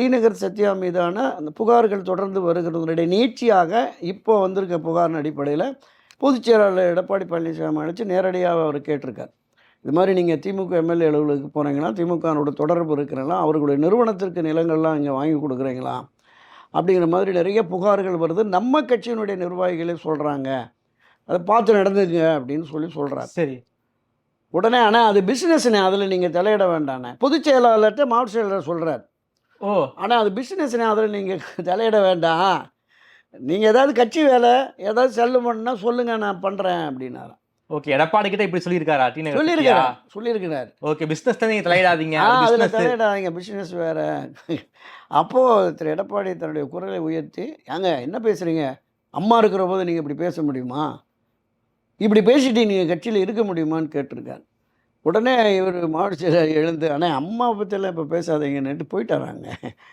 டிநகர் சத்யா மீதான அந்த புகார்கள் தொடர்ந்து வருகிறதனுடைய நீட்சியாக இப்போ வந்திருக்க புகாரின் அடிப்படையில் பொதுச் செயலாளர் எடப்பாடி பழனிசாமி அழைச்சி நேரடியாக அவர் கேட்டிருக்கார். இது மாதிரி நீங்கள் திமுக எம்எல்ஏ அலுவலகத்துக்கு போனீங்கன்னா திமுகனோட தொடர்பு இருக்கிறீங்களா, அவர்களுடைய நிறுவனத்திற்கு நிலங்கள்லாம் இங்கே வாங்கி கொடுக்குறீங்களா அப்படிங்கிற மாதிரி நிறைய புகார்கள் வருது. நம்ம கட்சியினுடைய நிர்வாகிகளே சொல்கிறாங்க, அதை பார்த்து நடந்துங்க அப்படின்னு சொல்கிறார். சரி. உடனே ஆனால் அது பிஸ்னஸ்னே, அதில் நீங்கள் தலையிட வேண்டானே பொதுச் செயலாளர்கிட்ட மாவட்ட செயலாளர் சொல்கிறார். ஓ, ஆனால் அது பிஸ்னஸ்னே, அதில் நீங்கள் தலையிட வேண்டாம், நீங்கள் ஏதாவது கட்சி வேலை ஏதாவது செல்லு பண்ணால் சொல்லுங்கள் நான் பண்ணுறேன் அப்படின்னாராம். ஓகே. எடப்பாடி கிட்ட இப்படி சொல்லியிருக்காரா? சொல்லியிருக்கிறார். ஓகே, பிஸ்னஸ் தான் நீங்கள் தலையிடாதீங்க, அதில் தலையிடாதீங்க, பிஸ்னஸ் வேறு. அப்போது திரு எடப்பாடி தன்னுடைய குரலை உயர்த்தி, ஏங்க என்ன பேசுகிறீங்க, அம்மா இருக்கிற போது நீங்கள் இப்படி பேச முடியுமா, இப்படி பேசிட்டு நீங்கள் கட்சியில் இருக்க முடியுமான்னு கேட்டிருக்காரு. உடனே இவர் மாவட்ட செயலாளர் எழுந்து, ஆனால் அம்மா பற்றியெல்லாம் இப்போ பேசாதீங்கன்னுட்டு போயிட்டாராங்க.